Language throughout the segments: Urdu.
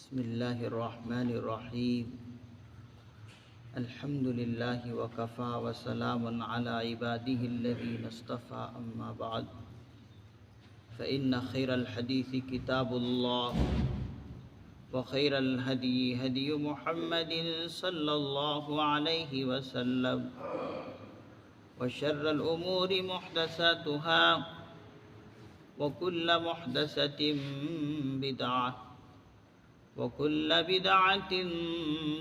بسم الله الرحمن الرحيم. الحمد لله وكفى وسلام على عباده الذين اصطفى، أما بعد، فإن خير الحديث كتاب الله، وخير الهدي هدي محمد صلى الله عليه وسلم، وشر الأمور محدثاتها، وكل محدثة بدعة، وكل بدعة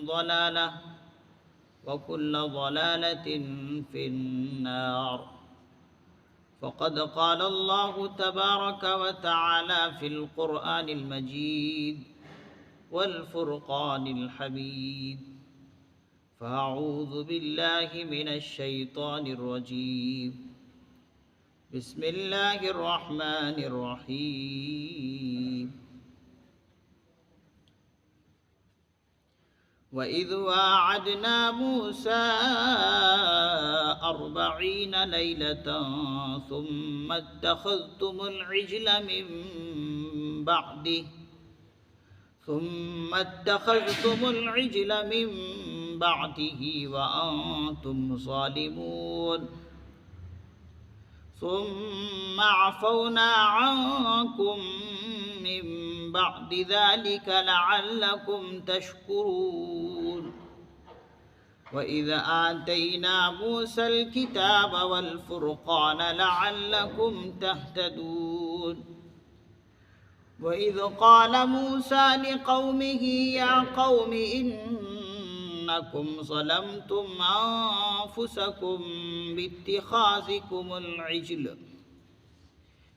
ضلالة، وكل ضلالة في النار. فقد قال الله تبارك وتعالى في القرآن المجيد والفرقان الحميد: فأعوذ بالله من الشيطان الرجيم. بسم الله الرحمن الرحيم. وَإِذْ وَاعَدْنَا مُوسَىٰ 40 لَيْلَةً ثُمَّ اتَّخَذْتُمُ الْعِجْلَ مِن بَعْدِهِ وَأَنْتُمْ ظَالِمُونَ. ثُمَّ عَفَوْنَا عَنْكُمْ مِنْ بَعْدِ ذَلِكَ لَعَلَّكُمْ تَشْكُرُونَ. وَإِذْ آتَيْنَا مُوسَى الْكِتَابَ وَالْفُرْقَانَ لَعَلَّكُمْ تَهْتَدُونَ. وَإِذْ قَالَ مُوسَى لِقَوْمِهِ يَا قَوْمِ إِنَّكُمْ ظَلَمْتُمْ أَنفُسَكُمْ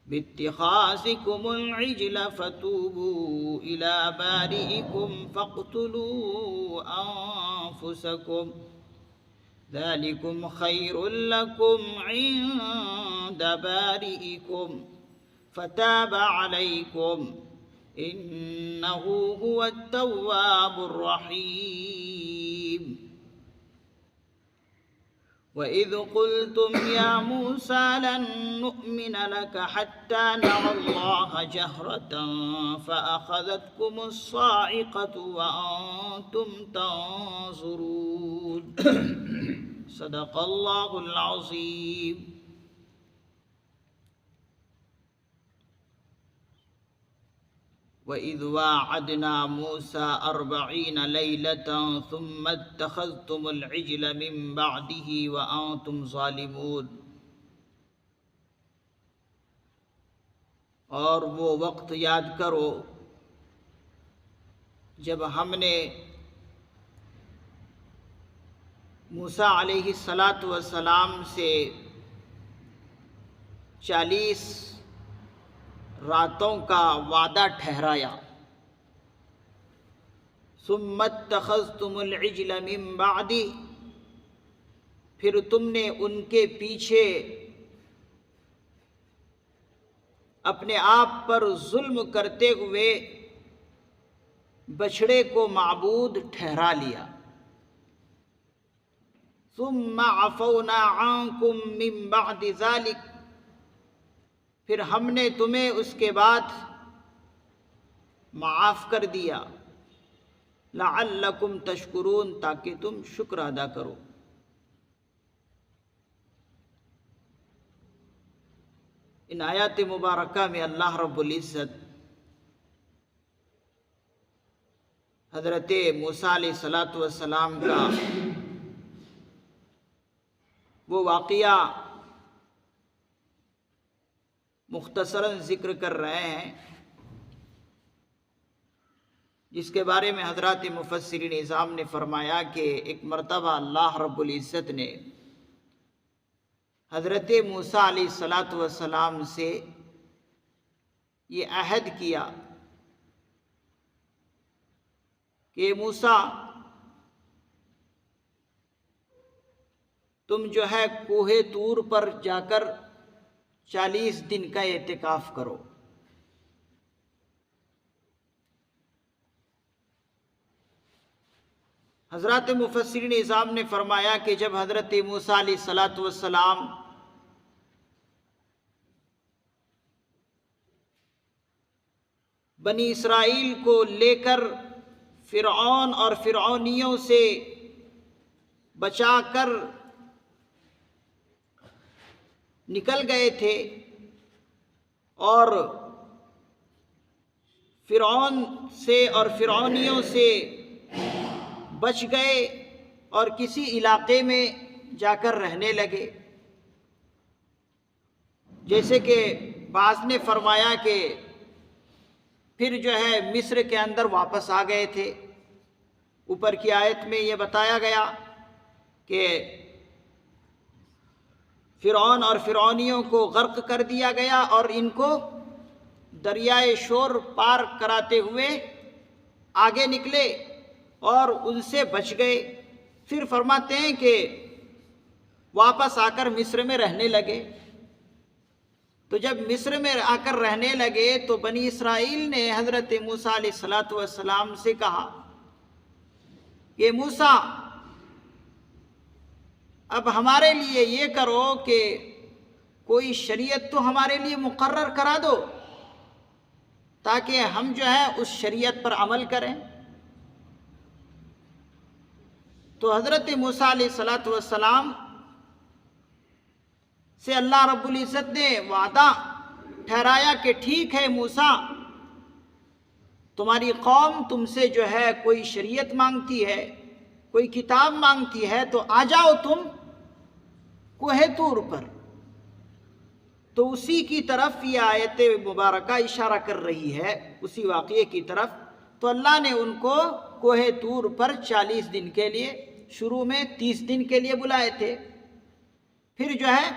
باتخاذكم العجل فتوبوا إلى بارئكم فاقتلوا أنفسكم ذلكم خير لكم عند بارئكم فتاب عليكم إنه هو التواب الرحيم. وَإِذْ قُلْتُمْ يَا مُوسَىٰ لَن نُّؤْمِنَ لَكَ حَتَّىٰ نَرَى اللَّهَ جَهْرَةً فَأَخَذَتْكُمُ الصَّاعِقَةُ وَأَنْتُمْ تَنظُرُونَ. صدق اللہ العظیم. وَإِذْ وَاعَدْنَا مُوسَىٰ 40 لَيْلَةً ثُمَّ اتَّخَذْتُمُ الْعِجْلَ مِن بَعْدِهِ وَأَنْتُمْ ظَالِمُونَ. اور وہ وقت یاد کرو جب ہم نے موسیٰ علیہ السلام سے 40 راتوں کا وعدہ ٹھہرایا. ثم اتخذتم العجل من بعدی، پھر تم نے ان کے پیچھے اپنے آپ پر ظلم کرتے ہوئے بچھڑے کو معبود ٹھہرا لیا. ثم عفونا عنکم من بعد ذلک، پھر ہم نے تمہیں اس کے بعد معاف کر دیا. لعلکم تشکرون، تاکہ تم شکر ادا کرو. ان آیات مبارکہ میں اللہ رب العزت حضرت موسیٰ علیہ السلام کا وہ واقعہ مختصراً ذکر کر رہے ہیں، جس کے بارے میں حضرات مفسرین اعظام نے فرمایا کہ ایک مرتبہ اللہ رب العزت نے حضرت موسیٰ علیہ السلام سے یہ عہد کیا کہ موسیٰ، تم جو ہے کوہ طور پر جا کر 40 دن کا اعتکاف کرو. حضرات مفسرین اعظام نے فرمایا کہ جب حضرت موسیٰ علیہ السلام بنی اسرائیل کو لے کر فرعون اور فرعونیوں سے بچا کر نکل گئے تھے اور فرعون سے اور فرعونیوں سے بچ گئے اور کسی علاقے میں جا کر رہنے لگے. جیسے کہ بعض نے فرمایا کہ پھر جو ہے مصر کے اندر واپس آ گئے تھے. اوپر کی آیت میں یہ بتایا گیا کہ فرعون اور فرعونیوں کو غرق کر دیا گیا اور ان کو دریائے شور پار کراتے ہوئے آگے نکلے اور ان سے بچ گئے. پھر فرماتے ہیں کہ واپس آ کر مصر میں رہنے لگے. تو جب مصر میں آ کر رہنے لگے تو بنی اسرائیل نے حضرت موسیٰ علیہ السلام سے کہا کہ موسیٰ اب ہمارے لیے یہ کرو کہ کوئی شریعت تو ہمارے لیے مقرر کرا دو تاکہ ہم جو ہے اس شریعت پر عمل کریں. تو حضرت موسیٰ علیہ السلام سے اللہ رب العزت نے وعدہ ٹھہرایا کہ ٹھیک ہے موسیٰ، تمہاری قوم تم سے جو ہے کوئی شریعت مانگتی ہے، کوئی کتاب مانگتی ہے، تو آ جاؤ تم کوہ طور پر. تو اسی کی طرف یہ آیت مبارکہ اشارہ کر رہی ہے، اسی واقعے کی طرف. تو اللہ نے ان کو کوہ طور پر 40 دن کے لیے، شروع میں 30 دن کے لیے بلائے تھے، پھر جو ہے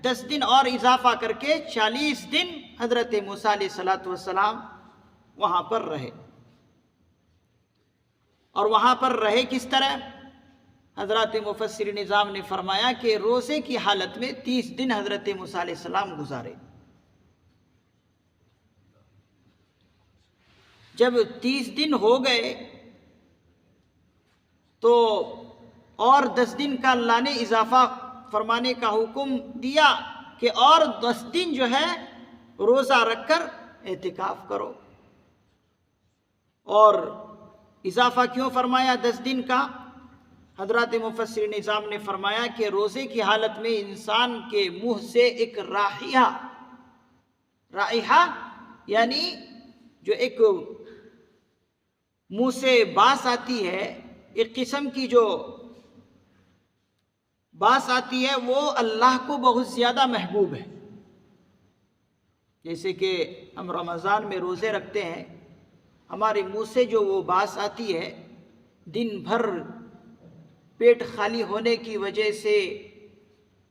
10 دن اور اضافہ کر کے 40 دن حضرت موسیٰ علیہ السلام وہاں پر رہے. اور وہاں پر رہے کس طرح؟ حضرات مفسر نظام نے فرمایا کہ روزے کی حالت میں 30 دن حضرت موسیٰ علیہ السلام گزارے. جب 30 دن ہو گئے تو اور 10 دن کا اللہ نے اضافہ فرمانے کا حکم دیا کہ اور 10 دن جو ہے روزہ رکھ کر اعتکاف کرو. اور اضافہ کیوں فرمایا 10 دن کا؟ حضرات مفسر نظام نے فرمایا کہ روزے کی حالت میں انسان کے منہ سے ایک رائحہ یعنی جو ایک منہ سے باس آتی ہے، ایک قسم کی جو باس آتی ہے، وہ اللہ کو بہت زیادہ محبوب ہے. جیسے کہ ہم رمضان میں روزے رکھتے ہیں، ہمارے منہ سے جو وہ باس آتی ہے، دن بھر پیٹ خالی ہونے کی وجہ سے،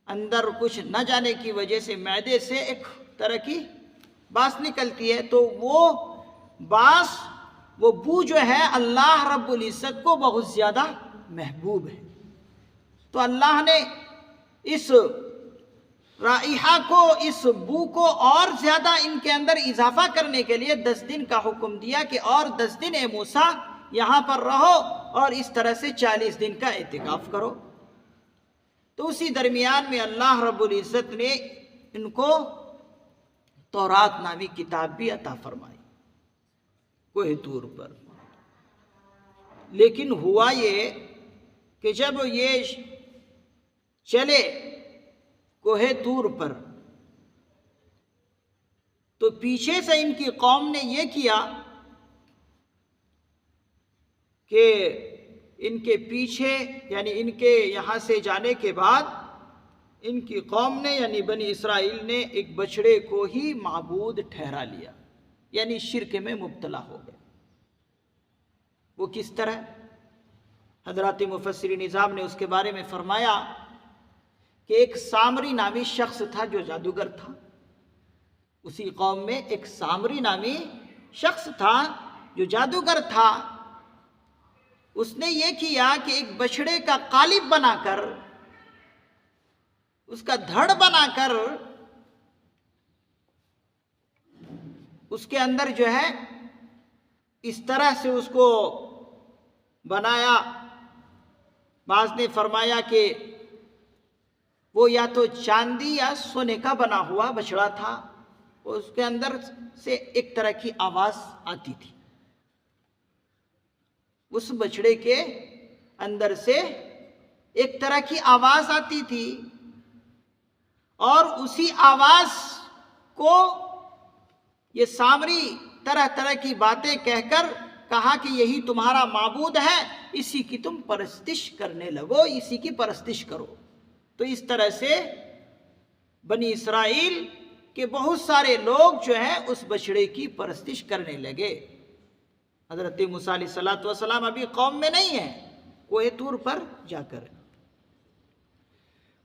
اندر کچھ نہ جانے کی وجہ سے معدے سے ایک طرح کی باس نکلتی ہے، تو وہ باس، وہ بو جو ہے اللہ رب العزت کو بہت زیادہ محبوب ہے. تو اللہ نے اس رائحہ کو، اس بو کو اور زیادہ ان کے اندر اضافہ کرنے کے لیے 10 دن کا حکم دیا کہ اور 10 دن اے موسیٰ یہاں پر رہو اور اس طرح سے 40 دن کا اعتکاف کرو. تو اسی درمیان میں اللہ رب العزت نے ان کو تورات نامی کتاب بھی عطا فرمائی کوہ طور پر. لیکن ہوا یہ کہ جب یہ چلے کوہ طور پر تو پیچھے سے ان کی قوم نے یہ کیا کہ ان کے پیچھے، یعنی ان کے یہاں سے جانے کے بعد ان کی قوم نے یعنی بنی اسرائیل نے ایک بچڑے کو ہی معبود ٹھہرا لیا، یعنی شرک میں مبتلا ہو گئے. وہ کس طرح؟ حضرات مفسر نظام نے اس کے بارے میں فرمایا کہ ایک سامری نامی شخص تھا جو جادوگر تھا. اسی قوم میں ایک سامری نامی شخص تھا جو جادوگر تھا. اس نے یہ کیا کہ ایک بچڑے کا قالب بنا کر، اس کا دھڑ بنا کر، اس کے اندر جو ہے اس طرح سے اس کو بنایا. بعض نے فرمایا کہ وہ یا تو چاندی یا سونے کا بنا ہوا بچڑا تھا، اس کے اندر سے ایک طرح کی آواز آتی تھی. اس بچڑے کے اندر سے ایک طرح کی آواز آتی تھی، اور اسی آواز کو یہ سامری طرح طرح کی باتیں کہہ کر کہا کہ یہی تمہارا معبود ہے، اسی کی تم پرستش کرنے لگو، اسی کی پرستش کرو۔ تو اس طرح سے بنی اسرائیل کے بہت سارے لوگ جو ہیں اس بچڑے کی پرستش کرنے لگے۔ حضرت موسیٰ علیہ السلام ابھی قوم میں نہیں ہیں، کوہ طور پر جا کر۔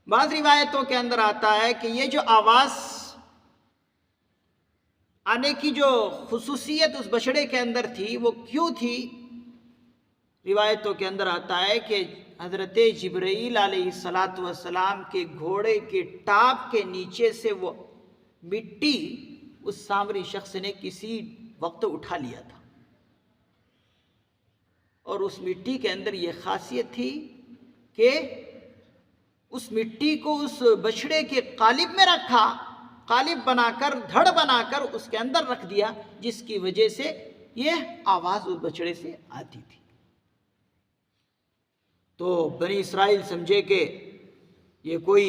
بعض روایتوں کے اندر آتا ہے کہ یہ جو آواز آنے کی جو خصوصیت اس بچڑے کے اندر تھی وہ کیوں تھی؟ روایتوں کے اندر آتا ہے کہ حضرت جبرائیل علیہ السلام کے گھوڑے کے ٹاپ کے نیچے سے وہ مٹی اس سامری شخص نے کسی وقت اٹھا لیا تھا، اور اس مٹی کے اندر یہ خاصیت تھی کہ اس مٹی کو اس بچڑے کے قالب میں رکھا، قالب بنا کر، دھڑ بنا کر اس کے اندر رکھ دیا، جس کی وجہ سے یہ آواز اس بچڑے سے آتی تھی۔ تو بنی اسرائیل سمجھے کہ یہ کوئی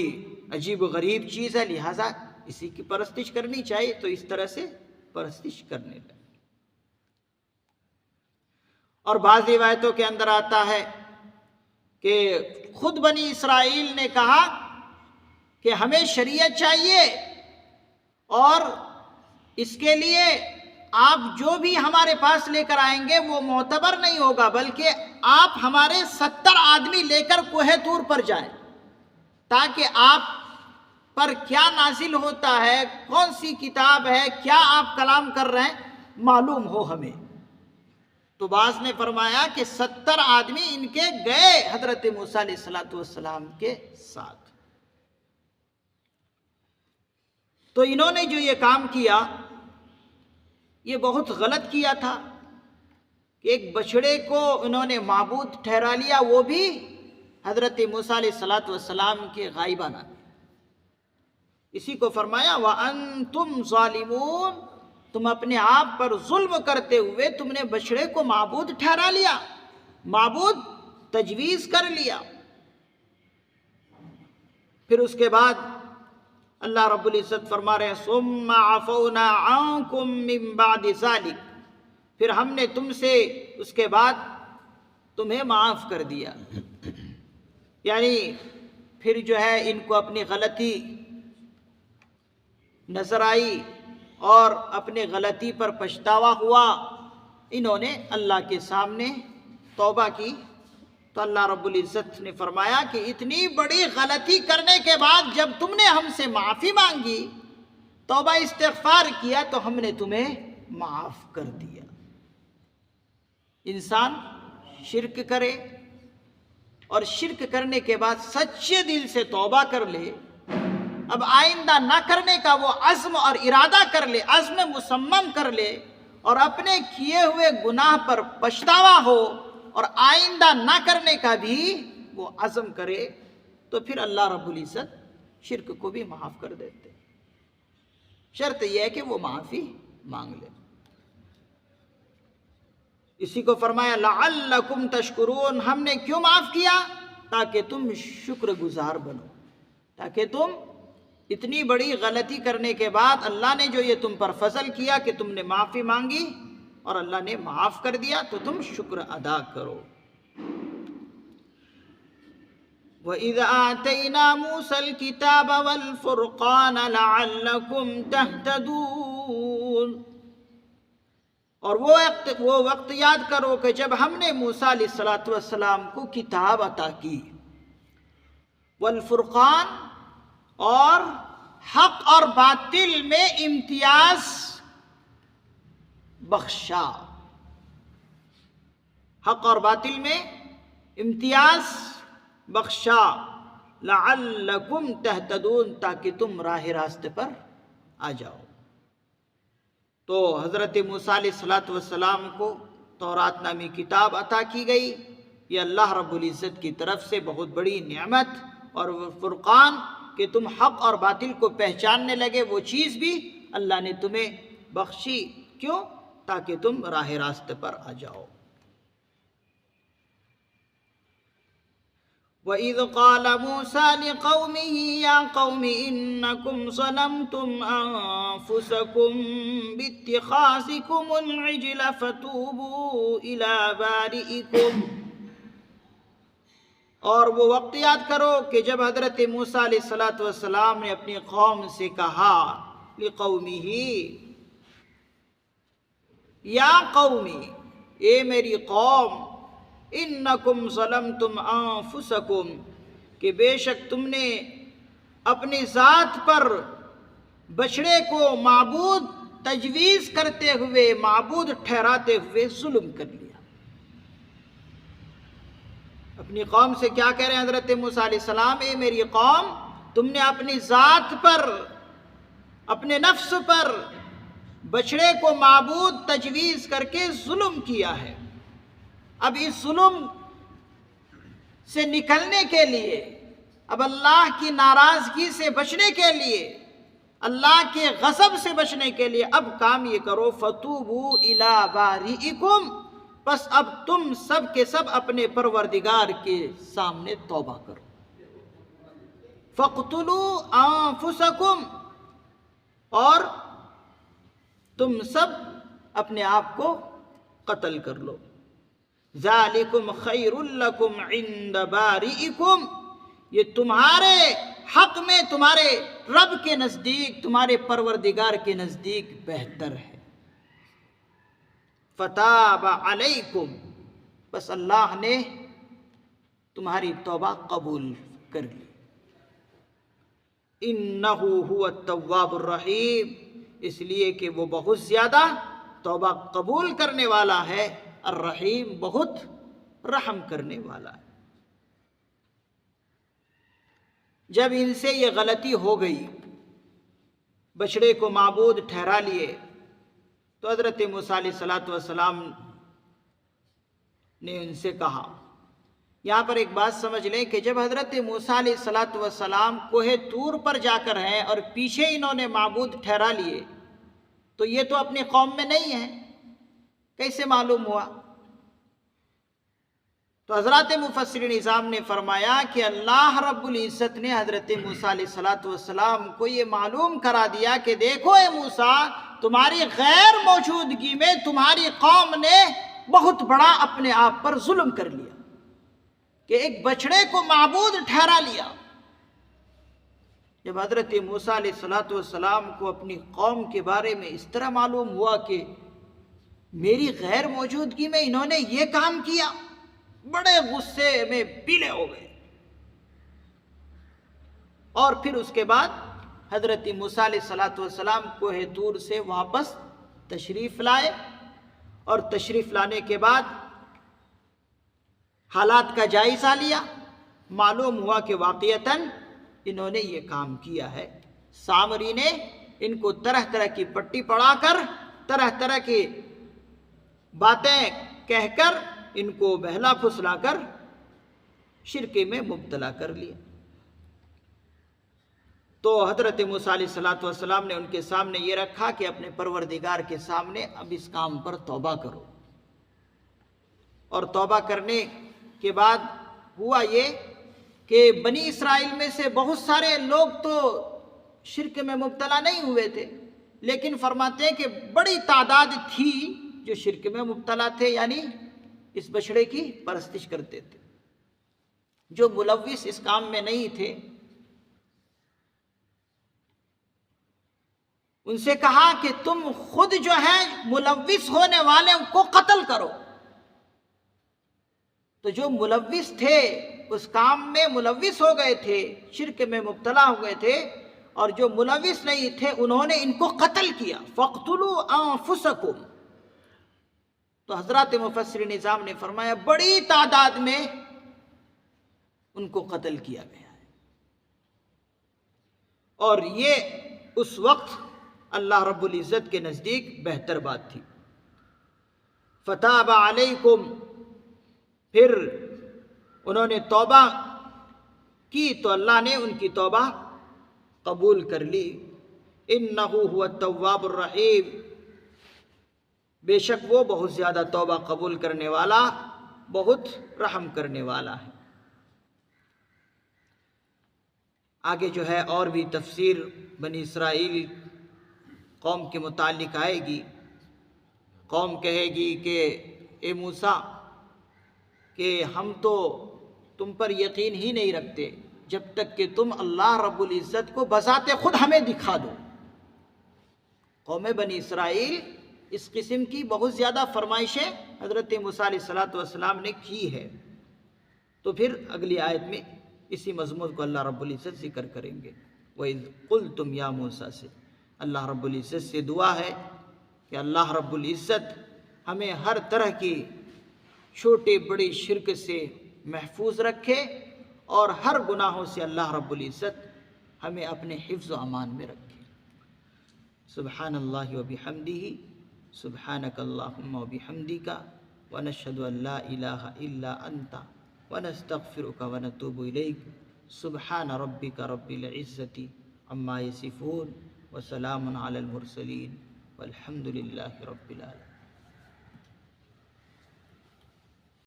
عجیب و غریب چیز ہے، لہٰذا اسی کی پرستش کرنی چاہیے، تو اس طرح سے پرستش کرنے لگے۔ اور بعض روایتوں کے اندر آتا ہے کہ خود بنی اسرائیل نے کہا کہ ہمیں شریعت چاہیے، اور اس کے لیے آپ جو بھی ہمارے پاس لے کر آئیں گے وہ معتبر نہیں ہوگا، بلکہ آپ ہمارے 70 آدمی لے کر کوہ طور پر جائیں، تاکہ آپ پر کیا نازل ہوتا ہے، کون سی کتاب ہے، کیا آپ کلام کر رہے ہیں، معلوم ہو ہمیں۔ تو بعض نے فرمایا کہ 70 آدمی ان کے گئے حضرت موسیٰ علیہ السلام کے ساتھ۔ تو انہوں نے جو یہ کام کیا یہ بہت غلط کیا تھا کہ ایک بچڑے کو انہوں نے معبود ٹھہرا لیا، وہ بھی حضرت موسیٰ علیہ السلام کے غائبانہ۔ اسی کو فرمایا وَأَنْتُمْ ظَالِمُونَ، تم اپنے آپ پر ظلم کرتے ہوئے تم نے بچڑے کو معبود ٹھہرا لیا، معبود تجویز کر لیا۔ پھر اس کے بعد اللہ رب العزت فرما رہے ہیں ثُمَّ عَفَوْنَا عَنْكُمْ مِنْ بَعْدِ ذَلِكَ، پھر ہم نے تم سے اس کے بعد تمہیں معاف کر دیا۔ یعنی پھر جو ہے ان کو اپنی غلطی نظر آئی اور اپنے غلطی پر پچھتاوا ہوا، انہوں نے اللہ کے سامنے توبہ کی۔ تو اللہ رب العزت نے فرمایا کہ اتنی بڑی غلطی کرنے کے بعد جب تم نے ہم سے معافی مانگی، توبہ استغفار کیا، تو ہم نے تمہیں معاف کر دیا۔ انسان شرک کرے اور شرک کرنے کے بعد سچے دل سے توبہ کر لے، اب آئندہ نہ کرنے کا وہ عزم اور ارادہ کر لے، عزم مصمم کر لے، اور اپنے کیے ہوئے گناہ پر پچھتاوا ہو اور آئندہ نہ کرنے کا بھی وہ عزم کرے، تو پھر اللہ رب العزت شرک کو بھی معاف کر دیتے۔ شرط یہ ہے کہ وہ معافی مانگ لے۔ اسی کو فرمایا لعلکم تشکرون، ہم نے کیوں معاف کیا؟ تاکہ تم شکر گزار بنو، تاکہ تم اتنی بڑی غلطی کرنے کے بعد اللہ نے جو یہ تم پر فضل کیا کہ تم نے معافی مانگی اور اللہ نے معاف کر دیا، تو تم شکر ادا کرو۔ وَإِذْ آتَيْنَا مُوسَى الْكِتَابَ وَالْفُرْقَانَ لَعَلَّكُمْ تَهْتَدُونَ، اور وہ وقت یاد کرو کہ جب ہم نے موسیٰ علیہ السلام کو کتاب عطا کی، والفرقان، اور حق اور باطل میں امتیاز بخشا، حق اور باطل میں امتیاز بخشا، لعلکم تہتدون، تاکہ تم راہ راستے پر آ جاؤ۔ تو حضرت موسیٰ علیہ السلام کو تورات نامی کتاب عطا کی گئی، یہ اللہ رب العزت کی طرف سے بہت بڑی نعمت، اور وہ فرقان کہ تم حق اور باطل کو پہچاننے لگے، وہ چیز بھی اللہ نے تمہیں بخشی۔ کیوں؟ تاکہ تم راہ راستے پر آ جاؤ۔ وَإِذْ قَالَ مُوسَىٰ لِقَوْمِهِ يَا قَوْمِ إِنَّكُمْ ظَلَمْتُمْ أَنفُسَكُمْ بِاتِّخَاذِكُمُ الْعِجْلَ فَتُوبُوا إِلَىٰ بَارِئِكُمْ۔ اور وہ وقت یاد کرو کہ جب حضرت موسیٰ علیہ السلام نے اپنی قوم سے کہا، لِقَوْمِهِ، یا قومی، اے میری قوم، انکم ظلمتم انفسکم، کہ بے شک تم نے اپنی ذات پر بچڑے کو معبود تجویز کرتے ہوئے، معبود ٹھہراتے ہوئے ظلم کر لیا۔ اپنی قوم سے کیا کہہ رہے ہیں حضرت موسیٰ علیہ السلام؟ اے میری قوم، تم نے اپنی ذات پر، اپنے نفس پر بچڑے کو معبود تجویز کر کے ظلم کیا ہے۔ اب اس ظلم سے نکلنے کے لیے، اب اللہ کی ناراضگی سے بچنے کے لیے، اللہ کے غضب سے بچنے کے لیے اب کام یہ کرو، فَتُوبُوا إِلَىٰ بَارِئِكُمْ، بس اب تم سب کے سب اپنے پروردگار کے سامنے توبہ کرو۔ فَاقْتُلُوا أَنفُسَكُمْ، اور تم سب اپنے آپ کو قتل کر لو۔ ذَلِكُمْ خَيْرٌ لَكُمْ عِنْدَ بَارِئِكُمْ، یہ تمہارے حق میں، تمہارے رب کے نزدیک، تمہارے پروردگار کے نزدیک بہتر ہے۔ فَتَابَ عَلَيْكُمْ، بس اللہ نے تمہاری توبہ قبول کر لی۔ إِنَّهُ هُوَ التَّوَّابُ الرَّحِيمُ، اس لیے کہ وہ بہت زیادہ توبہ قبول کرنے والا ہے، الرحیم، بہت رحم کرنے والا ہے۔ جب ان سے یہ غلطی ہو گئی، بچڑے کو معبود ٹھہرا لیے، تو حضرت موسیٰ علیہ السلام نے ان سے کہا، یہاں پر ایک بات سمجھ لیں کہ جب حضرت موسیٰ علیہ السلام کوہ طور پر جا کر ہیں اور پیچھے انہوں نے معبود ٹھہرا لیے، تو یہ تو اپنی قوم میں نہیں ہے، کیسے معلوم ہوا؟ تو حضرات مفسرین نظام نے فرمایا کہ اللہ رب العزت نے حضرت موسیٰ علیہ السلام کو یہ معلوم کرا دیا کہ دیکھو اے موسیٰ، تمہاری غیر موجودگی میں تمہاری قوم نے بہت بڑا اپنے آپ پر ظلم کر لیا کہ ایک بچڑے کو معبود ٹھہرا لیا۔ جب حضرت موسیٰ علیہ السلام کو اپنی قوم کے بارے میں اس طرح معلوم ہوا کہ میری غیر موجودگی میں انہوں نے یہ کام کیا، بڑے غصے میں پیلے ہو گئے۔ اور پھر اس کے بعد حضرت موسیٰ علیہ السلام کوہ طور سے واپس تشریف لائے، اور تشریف لانے کے بعد حالات کا جائزہ لیا، معلوم ہوا کہ واقعتاً انہوں نے یہ کام کیا ہے۔ سامری نے ان کو طرح طرح کی پٹی پڑھا کر، طرح طرح کی باتیں کہہ کر، ان کو بہلا پھسلا کر شرک میں مبتلا کر لیا۔ تو حضرت موسیٰ علیہ السلام نے ان کے سامنے یہ رکھا کہ اپنے پروردگار کے سامنے اب اس کام پر توبہ کرو۔ اور توبہ کرنے کے بعد ہوا یہ کہ بنی اسرائیل میں سے بہت سارے لوگ تو شرک میں مبتلا نہیں ہوئے تھے، لیکن فرماتے ہیں کہ بڑی تعداد تھی جو شرک میں مبتلا تھے، یعنی اس بچڑے کی پرستش کرتے تھے۔ جو ملوث اس کام میں نہیں تھے، ان سے کہا کہ تم خود جو ہے ملوث ہونے والے کو قتل کرو۔ تو جو ملوث تھے، اس کام میں ملوث ہو گئے تھے، شرک میں مبتلا ہو گئے تھے، اور جو ملوث نہیں تھے انہوں نے ان کو قتل کیا۔ فَاقْتُلُوا أَنفُسَكُمْ، تو حضرات مفسر نظام نے فرمایا بڑی تعداد میں ان کو قتل کیا گیا ہے۔ اور یہ اس وقت اللہ رب العزت کے نزدیک بہتر بات تھی۔ فَتَابَ عَلَيْكُمْ، پھر انہوں نے توبہ کی تو اللہ نے ان کی توبہ قبول کر لی۔ إِنَّهُ هُوَ التَّوَّابُ الرَّحِيمُ، بے شک وہ بہت زیادہ توبہ قبول کرنے والا، بہت رحم کرنے والا ہے۔ آگے جو ہے اور بھی تفسیر بنی اسرائیل قوم کے متعلق آئے گی۔ قوم کہے گی کہ اے موسیٰ کہ ہم تو تم پر یقین ہی نہیں رکھتے جب تک کہ تم اللہ رب العزت کو بذات خود ہمیں دکھا دو۔ قوم بنی اسرائیل اس قسم کی بہت زیادہ فرمائشیں حضرت موسیٰ علیہ السلام نے کی ہے۔ تو پھر اگلی آیت میں اسی مضمون کو اللہ رب العزت ذکر کریں گے۔ وَإِذْ قُلْتُمْ يَا مُوسَىٰ سے اللہ رب العزت سے دعا ہے کہ اللہ رب العزت ہمیں ہر طرح کی چھوٹے بڑے شرک سے محفوظ رکھے اور ہر گناہوں سے اللہ رب العزت ہمیں اپنے حفظ و امان میں رکھے۔ سبحان اللہ و بحمدہ، سبحانک اللہم و بحمدک، ونشہد ان لا الہ الا انت ونستغفرک ونتوب الیک۔ سبحان ربک رب العزت عما یصفون وسلام علی المرسلین والحمد للہ رب العالمین۔